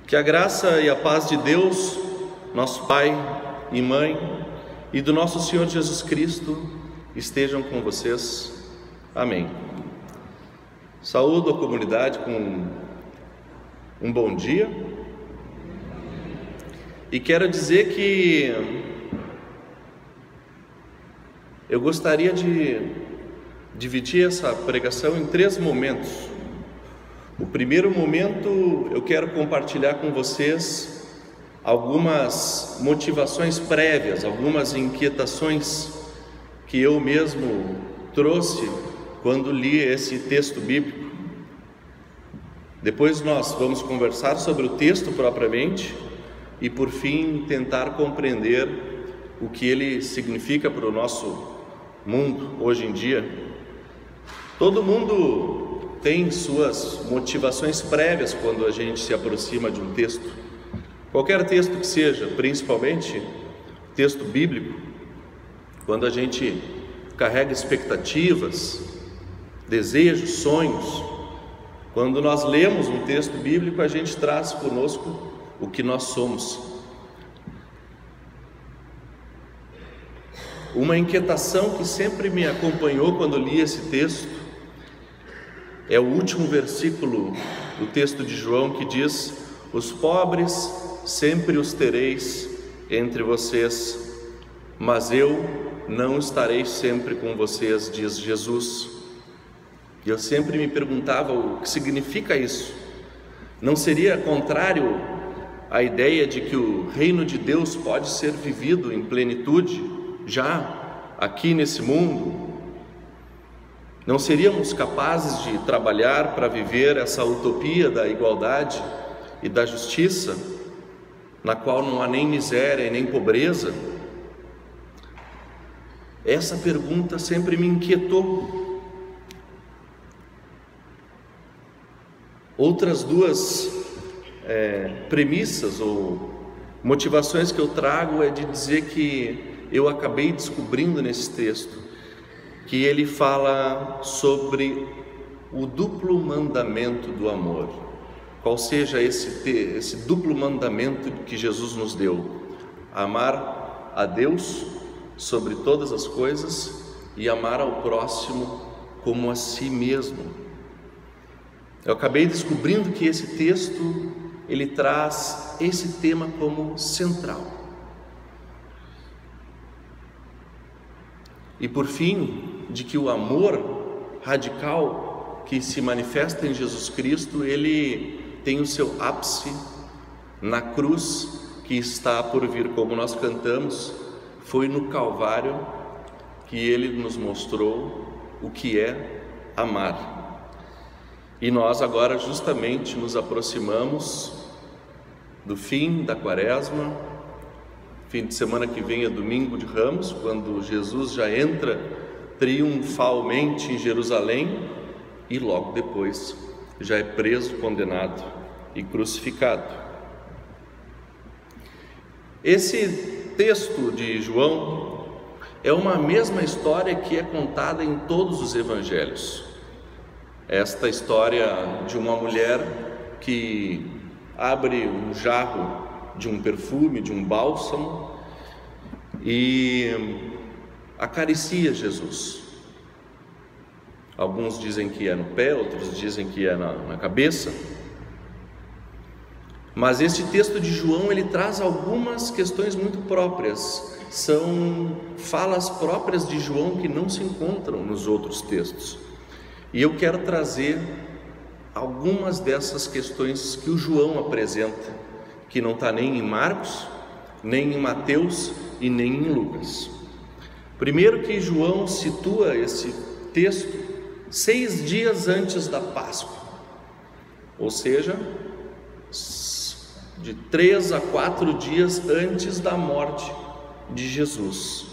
Que a graça e a paz de Deus, nosso Pai e Mãe, e do nosso Senhor Jesus Cristo estejam com vocês. Amém. Saúdo a comunidade com um bom dia. E quero dizer que eu gostaria de dividir essa pregação em 3 momentos. O primeiro momento, eu quero compartilhar com vocês algumas motivações prévias, algumas inquietações que eu mesmo trouxe quando li esse texto bíblico. Depois nós vamos conversar sobre o texto propriamente e, por fim, tentar compreender o que ele significa para o nosso mundo hoje em dia. Todo mundo tem suas motivações prévias quando a gente se aproxima de um texto. Qualquer texto que seja, principalmente texto bíblico, quando a gente carrega expectativas, desejos, sonhos, quando nós lemos um texto bíblico, a gente traz conosco o que nós somos. Uma inquietação que sempre me acompanhou quando li esse texto é o último versículo do texto de João, que diz: os pobres sempre os tereis entre vocês, mas eu não estarei sempre com vocês, diz Jesus. E eu sempre me perguntava o que significa isso. Não seria contrário à ideia de que o reino de Deus pode ser vivido em plenitude já aqui nesse mundo? Não seríamos capazes de trabalhar para viver essa utopia da igualdade e da justiça, na qual não há nem miséria e nem pobreza? Essa pergunta sempre me inquietou. Outras 2 premissas ou motivações que eu trago é de dizer que eu acabei descobrindo nesse texto que ele fala sobre o duplo mandamento do amor. Qual seja esse duplo mandamento que Jesus nos deu: amar a Deus sobre todas as coisas e amar ao próximo como a si mesmo. Eu acabei descobrindo que esse texto, ele traz esse tema como central. E por fim, de que o amor radical que se manifesta em Jesus Cristo, ele tem o seu ápice na cruz que está por vir, como nós cantamos. Foi no Calvário que ele nos mostrou o que é amar. E nós agora justamente nos aproximamos do fim da Quaresma. Fim de semana que vem é Domingo de Ramos, quando Jesus já entra triunfalmente em Jerusalém e logo depois já é preso, condenado e crucificado. Esse texto de João é uma mesma história que é contada em todos os evangelhos. Esta história de uma mulher que abre um jarro de um perfume, de um bálsamo, e acaricia Jesus. Alguns dizem que é no pé, outros dizem que é na cabeça. Mas este texto de João, ele traz algumas questões muito próprias. São falas próprias de João que não se encontram nos outros textos. E eu quero trazer algumas dessas questões que o João apresenta, que não está nem em Marcos, nem em Mateus e nem em Lucas. Primeiro, que João situa esse texto 6 dias antes da Páscoa, ou seja, de 3 a 4 dias antes da morte de Jesus.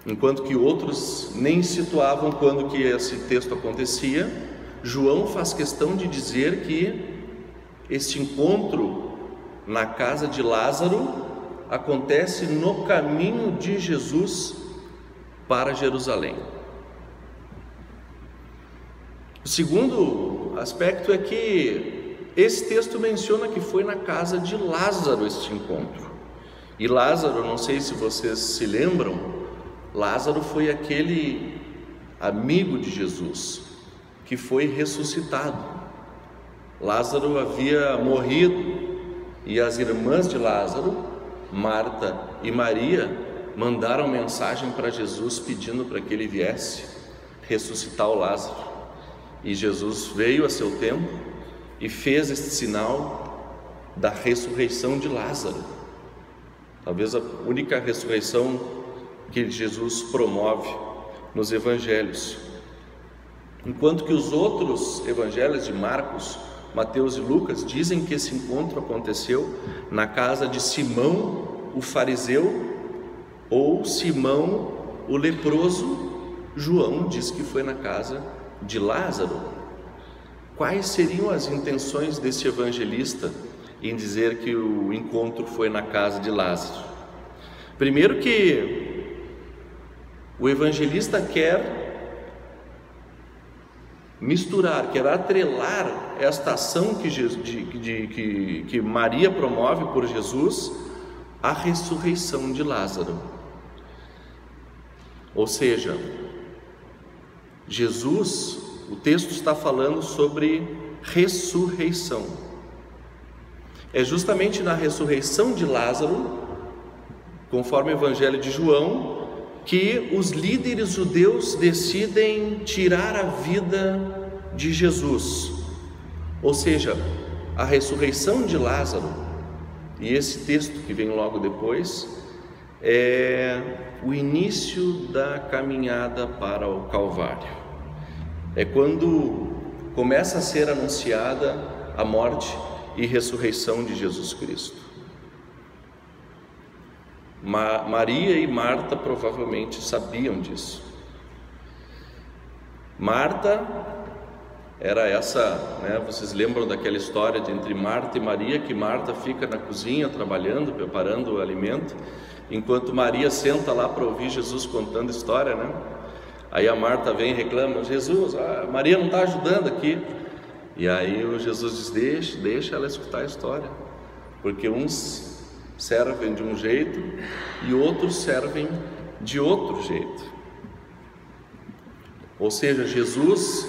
Enquanto que outros nem situavam quando que esse texto acontecia, João faz questão de dizer que este encontro na casa de Lázaro acontece no caminho de Jesus para Jerusalém. O segundo aspecto é que esse texto menciona que foi na casa de Lázaro este encontro. E Lázaro, não sei se vocês se lembram, Lázaro foi aquele amigo de Jesus que foi ressuscitado. Lázaro havia morrido e as irmãs de Lázaro, Marta e Maria, mandaram mensagem para Jesus pedindo para que ele viesse ressuscitar o Lázaro. E Jesus veio a seu tempo e fez este sinal da ressurreição de Lázaro. Talvez a única ressurreição que Jesus promove nos evangelhos. Enquanto que os outros evangelhos de Marcos, Mateus e Lucas dizem que esse encontro aconteceu na casa de Simão, o fariseu, ou Simão, o leproso. João diz que foi na casa de Lázaro. Quais seriam as intenções desse evangelista em dizer que o encontro foi na casa de Lázaro? Primeiro, que o evangelista quer misturar, quer atrelar esta ação que Maria promove por Jesus à ressurreição de Lázaro. Ou seja, Jesus, o texto está falando sobre ressurreição. É justamente na ressurreição de Lázaro, conforme o Evangelho de João, que os líderes judeus decidem tirar a vida de Jesus. Ou seja, a ressurreição de Lázaro, e esse texto que vem logo depois, é o início da caminhada para o Calvário. É quando começa a ser anunciada a morte e ressurreição de Jesus Cristo. Maria e Marta provavelmente sabiam disso. Marta era essa, vocês lembram daquela história entre Marta e Maria, que Marta fica na cozinha trabalhando, preparando o alimento, enquanto Maria senta lá para ouvir Jesus contando história, Aí a Marta vem e reclama: Jesus, Maria não está ajudando aqui. E aí o Jesus diz: deixa ela escutar a história, porque uns servem de um jeito e outros servem de outro jeito. Ou seja, Jesus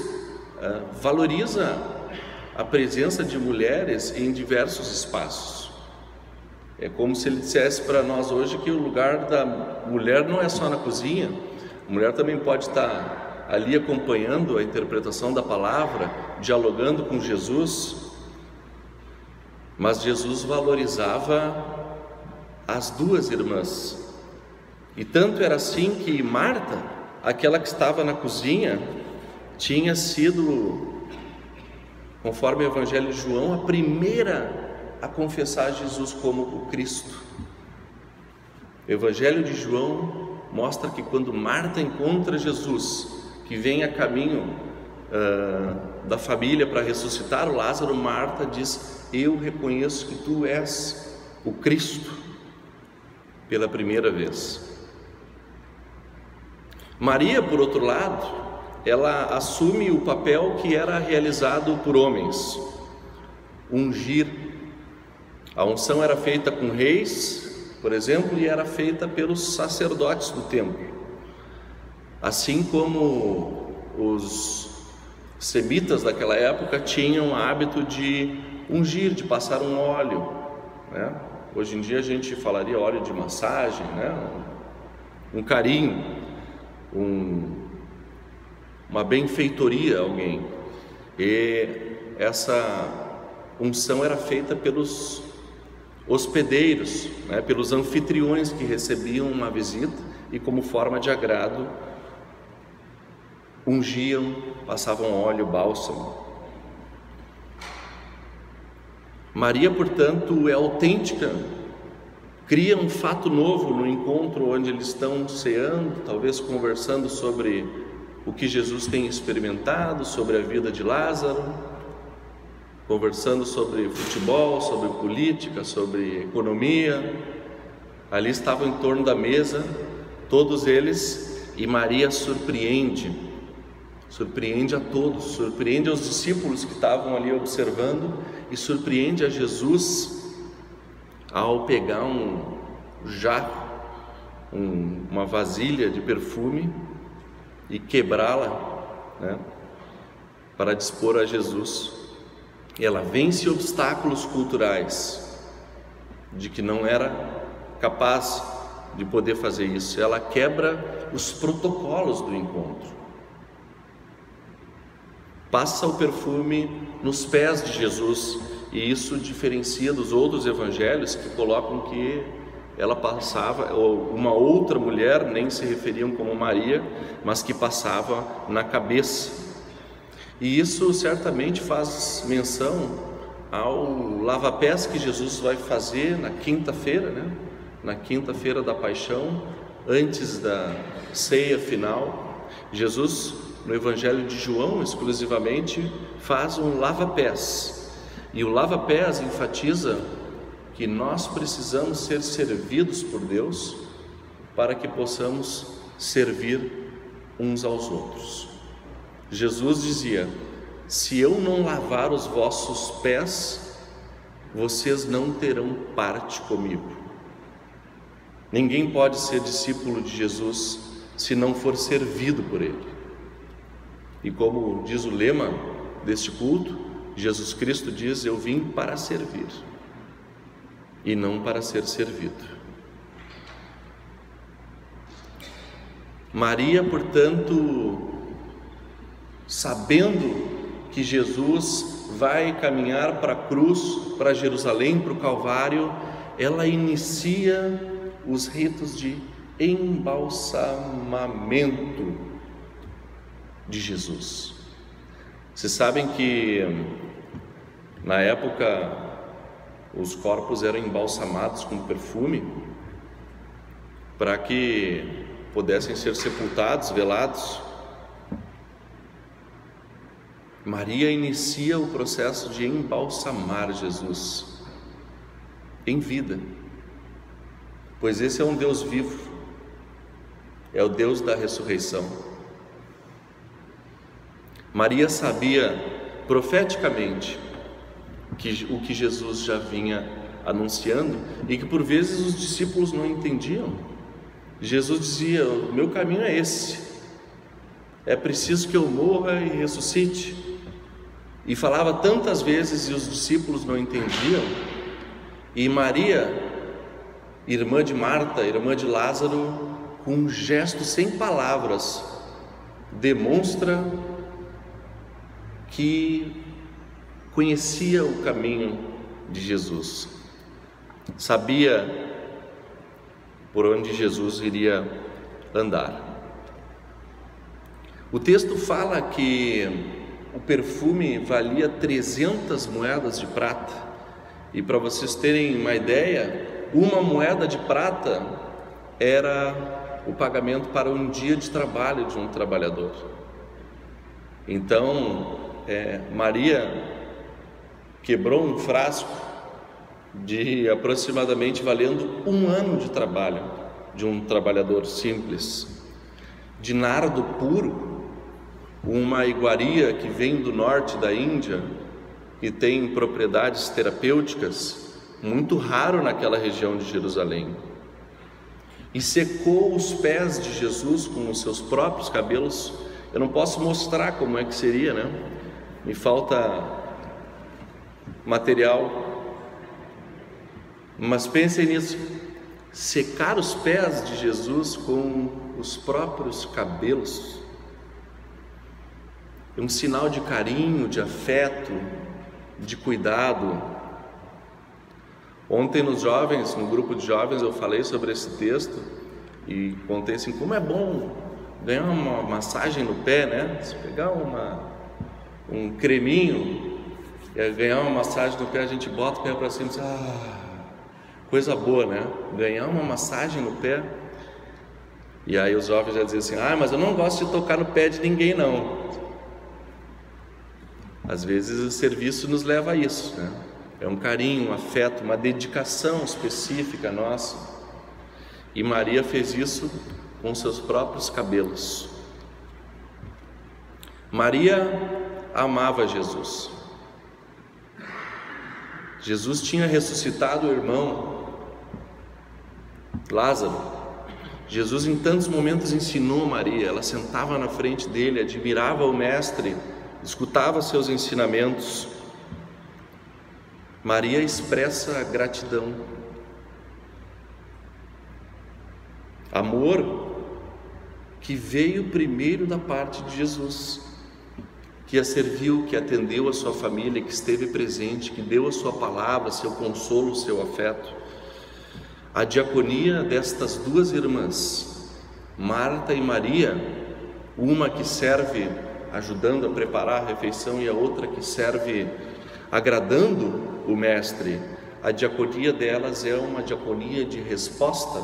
valoriza a presença de mulheres em diversos espaços. É como se ele dissesse para nós hoje que o lugar da mulher não é só na cozinha. A mulher também pode estar ali acompanhando a interpretação da palavra, dialogando com Jesus. Mas Jesus valorizava as duas irmãs. E tanto era assim que Marta, aquela que estava na cozinha, tinha sido, conforme o Evangelho de João, a primeira a confessar Jesus como o Cristo. O Evangelho de João mostra que quando Marta encontra Jesus, que vem a caminho da família para ressuscitar o Lázaro, Marta diz: eu reconheço que tu és o Cristo, pela primeira vez. Maria, por outro lado, ela assume o papel que era realizado por homens: ungir. A unção era feita com reis, por exemplo, e era feita pelos sacerdotes do templo. Assim como os semitas daquela época tinham o hábito de ungir, de passar um óleo, Hoje em dia a gente falaria óleo de massagem, um carinho, uma benfeitoria a alguém. E essa unção era feita pelos hospedeiros, pelos anfitriões que recebiam uma visita e, como forma de agrado, ungiam, passavam óleo, bálsamo. Maria, portanto, é autêntica, cria um fato novo no encontro onde eles estão ceando, talvez conversando sobre o que Jesus tem experimentado, sobre a vida de Lázaro, conversando sobre futebol, sobre política, sobre economia. Ali estavam em torno da mesa, todos eles, e Maria surpreende surpreende a todos, surpreende aos discípulos que estavam ali observando e surpreende a Jesus ao pegar um jarro, uma vasilha de perfume e quebrá-la, né, para dispor a Jesus. Ela vence obstáculos culturais de que não era capaz de poder fazer isso. Ela quebra os protocolos do encontro. Passa o perfume nos pés de Jesus, e isso diferencia dos outros evangelhos que colocam que ela passava, ou uma outra mulher, nem se referiam como Maria, mas que passava na cabeça. E isso certamente faz menção ao lava-pés que Jesus vai fazer na quinta-feira, né? Na quinta-feira da paixão, antes da ceia final. Jesus, no Evangelho de João, exclusivamente, faz um lava-pés. E o lava-pés enfatiza que nós precisamos ser servidos por Deus para que possamos servir uns aos outros. Jesus dizia: se eu não lavar os vossos pés, vocês não terão parte comigo. Ninguém pode ser discípulo de Jesus se não for servido por Ele. E como diz o lema deste culto, Jesus Cristo diz: eu vim para servir e não para ser servido. Maria, portanto, sabendo que Jesus vai caminhar para a cruz, para Jerusalém, para o Calvário, ela inicia os ritos de embalsamamento de Jesus. Vocês sabem que na época os corpos eram embalsamados com perfume para que pudessem ser sepultados, velados. Maria inicia o processo de embalsamar Jesus em vida, pois esse é um Deus vivo, é o Deus da ressurreição. Maria sabia profeticamente o que Jesus já vinha anunciando e que por vezes os discípulos não entendiam. Jesus dizia: o meu caminho é esse, é preciso que eu morra e ressuscite. E falava tantas vezes e os discípulos não entendiam. E Maria, irmã de Marta, irmã de Lázaro, com um gesto sem palavras, demonstra que conhecia o caminho de Jesus, sabia por onde Jesus iria andar. O texto fala que o perfume valia 300 moedas de prata, e para vocês terem uma ideia, uma moeda de prata era o pagamento para um dia de trabalho de um trabalhador. Então, Maria quebrou um frasco de aproximadamente valendo 1 ano de trabalho de um trabalhador simples, de nardo puro, uma iguaria que vem do norte da Índia e tem propriedades terapêuticas, muito raro naquela região de Jerusalém. E secou os pés de Jesus com os seus próprios cabelos. Eu não posso mostrar como é que seria, né? Me falta material. Mas pensem nisso: secar os pés de Jesus com os próprios cabelos é um sinal de carinho, de afeto, de cuidado. Ontem no grupo de jovens, eu falei sobre esse texto e contei assim, como é bom ganhar uma massagem no pé, né? Se pegar um creminho e ganhar uma massagem no pé, a gente bota o pé para cima e diz: coisa boa, né? Ganhar uma massagem no pé. E aí os jovens já dizem assim: mas eu não gosto de tocar no pé de ninguém, não. Às vezes o serviço nos leva a isso, né? É um carinho, um afeto, uma dedicação específica nossa. E Maria fez isso com seus próprios cabelos. Maria amava Jesus. Jesus tinha ressuscitado o irmão Lázaro. Jesus em tantos momentos ensinou Maria. Ela sentava na frente dele, admirava o mestre, escutava seus ensinamentos. Maria expressa gratidão, amor que veio primeiro da parte de Jesus, que a serviu, que atendeu a sua família, que esteve presente, que deu a sua palavra, seu consolo, seu afeto. A diaconia destas duas irmãs, Marta e Maria, uma que serve ajudando a preparar a refeição e a outra que serve agradando o mestre, a diaconia delas é uma diaconia de resposta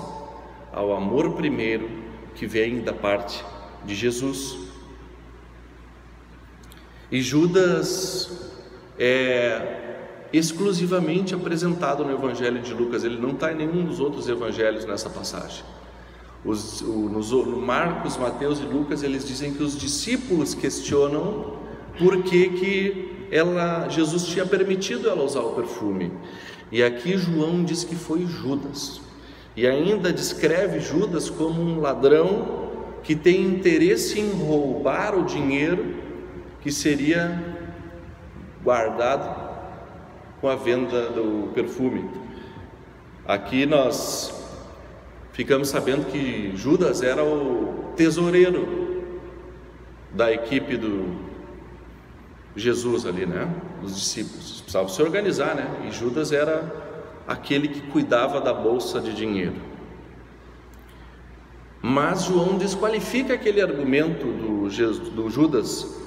ao amor primeiro que vem da parte de Jesus. E Judas é exclusivamente apresentado no Evangelho de Lucas, ele não está em nenhum dos outros evangelhos nessa passagem. No Marcos, Mateus e Lucas, eles dizem que os discípulos questionam por que Jesus tinha permitido ela usar o perfume. E aqui João diz que foi Judas. E ainda descreve Judas como um ladrão que tem interesse em roubar o dinheiro que seria guardado com a venda do perfume. Aqui nós ficamos sabendo que Judas era o tesoureiro da equipe do Jesus ali, né? Os discípulos precisavam se organizar, né? E Judas era aquele que cuidava da bolsa de dinheiro. Mas João desqualifica aquele argumento do Judas,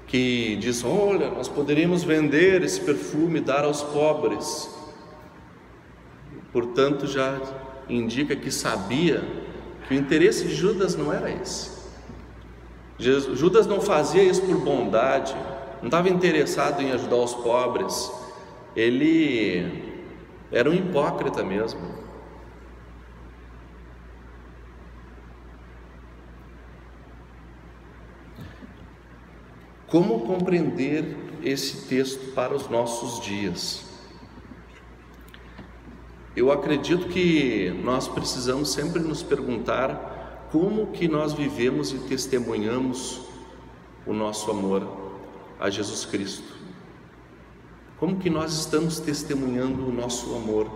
que diz: olha, nós poderíamos vender esse perfume e dar aos pobres. Portanto, já indica que sabia que o interesse de Judas não era esse. Judas não fazia isso por bondade, não estava interessado em ajudar os pobres. Ele era um hipócrita mesmo. Como compreender esse texto para os nossos dias? Eu acredito que nós precisamos sempre nos perguntar como que nós vivemos e testemunhamos o nosso amor a Jesus Cristo. Como que nós estamos testemunhando o nosso amor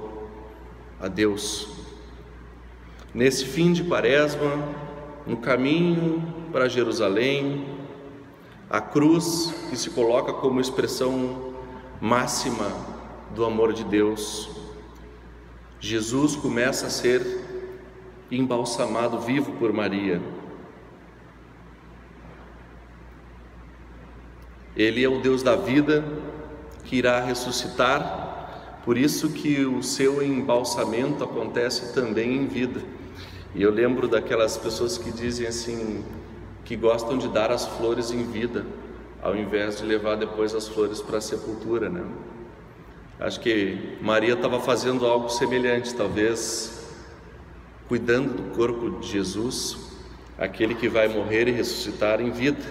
a Deus? Nesse fim de Quaresma, no caminho para Jerusalém, a cruz que se coloca como expressão máxima do amor de Deus, Jesus começa a ser embalsamado vivo por Maria. Ele é o Deus da vida que irá ressuscitar, por isso que o seu embalsamento acontece também em vida. E eu lembro daquelas pessoas que dizem assim, que gostam de dar as flores em vida, ao invés de levar depois as flores para a sepultura, né? Acho que Maria estava fazendo algo semelhante, talvez cuidando do corpo de Jesus, aquele que vai morrer e ressuscitar em vida,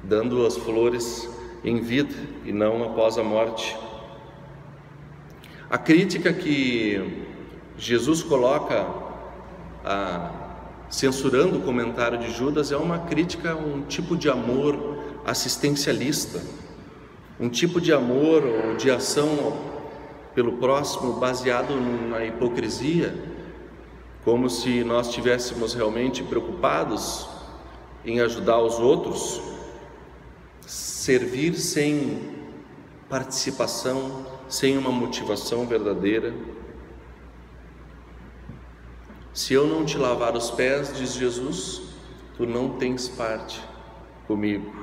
dando as flores em vida e não após a morte. A crítica que Jesus coloca censurando o comentário de Judas é uma crítica a um tipo de amor assistencialista, um tipo de amor ou de ação pelo próximo baseado na hipocrisia, como se nós estivéssemos realmente preocupados em ajudar os outros, servir sem participação, sem uma motivação verdadeira. Se eu não te lavar os pés, diz Jesus, tu não tens parte comigo.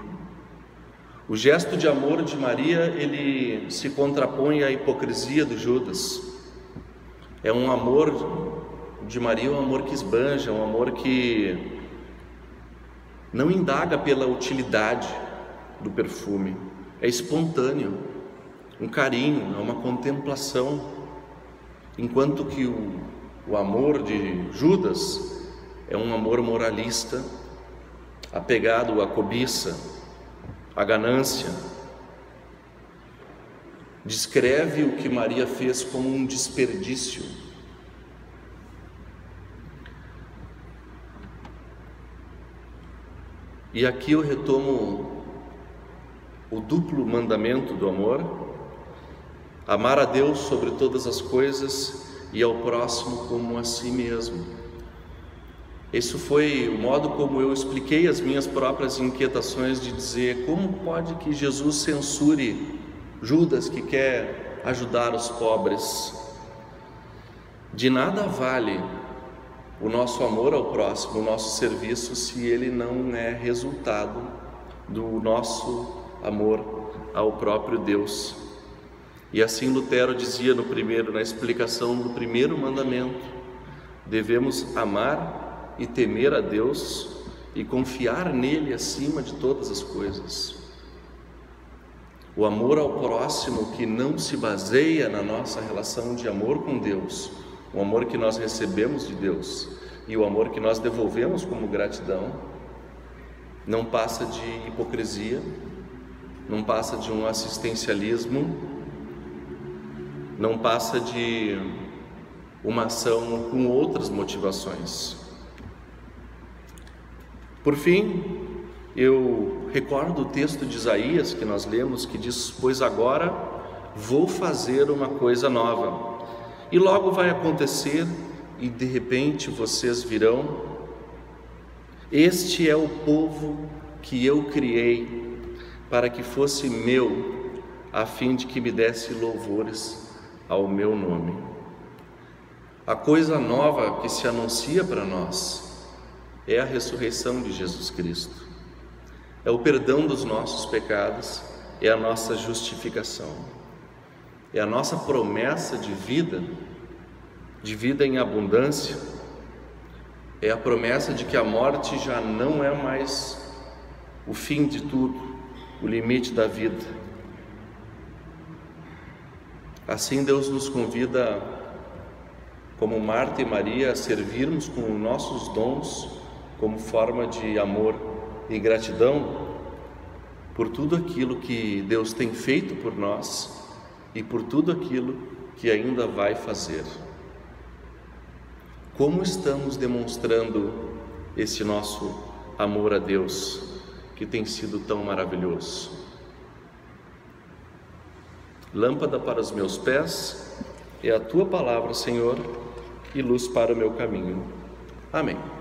O gesto de amor de Maria, ele se contrapõe à hipocrisia do Judas. É um amor de Maria, um amor que esbanja, um amor que não indaga pela utilidade do perfume. É espontâneo, um carinho, é uma contemplação. Enquanto que o amor de Judas é um amor moralista, apegado à cobiça, a ganância. Descreve o que Maria fez como um desperdício. E aqui eu retomo o duplo mandamento do amor: amar a Deus sobre todas as coisas e ao próximo como a si mesmo. Esse foi o modo como eu expliquei as minhas próprias inquietações de dizer: como pode que Jesus censure Judas, que quer ajudar os pobres? De nada vale o nosso amor ao próximo, o nosso serviço, se ele não é resultado do nosso amor ao próprio Deus. E assim Lutero dizia na explicação do primeiro mandamento: devemos amar e temer a Deus e confiar nele acima de todas as coisas. O amor ao próximo que não se baseia na nossa relação de amor com Deus, o amor que nós recebemos de Deus e o amor que nós devolvemos como gratidão, não passa de hipocrisia, não passa de um assistencialismo, não passa de uma ação com outras motivações. Por fim, eu recordo o texto de Isaías que nós lemos, que diz: pois agora vou fazer uma coisa nova, e logo vai acontecer, e de repente vocês virão. Este é o povo que eu criei para que fosse meu, a fim de que me desse louvores ao meu nome. A coisa nova que se anuncia para nós é a ressurreição de Jesus Cristo, é o perdão dos nossos pecados, é a nossa justificação, é a nossa promessa de vida em abundância, é a promessa de que a morte já não é mais o fim de tudo, o limite da vida. Assim Deus nos convida, como Marta e Maria, a servirmos com nossos dons como forma de amor e gratidão por tudo aquilo que Deus tem feito por nós e por tudo aquilo que ainda vai fazer. Como estamos demonstrando esse nosso amor a Deus, que tem sido tão maravilhoso? Lâmpada para os meus pés é a Tua palavra, Senhor, e luz para o meu caminho. Amém.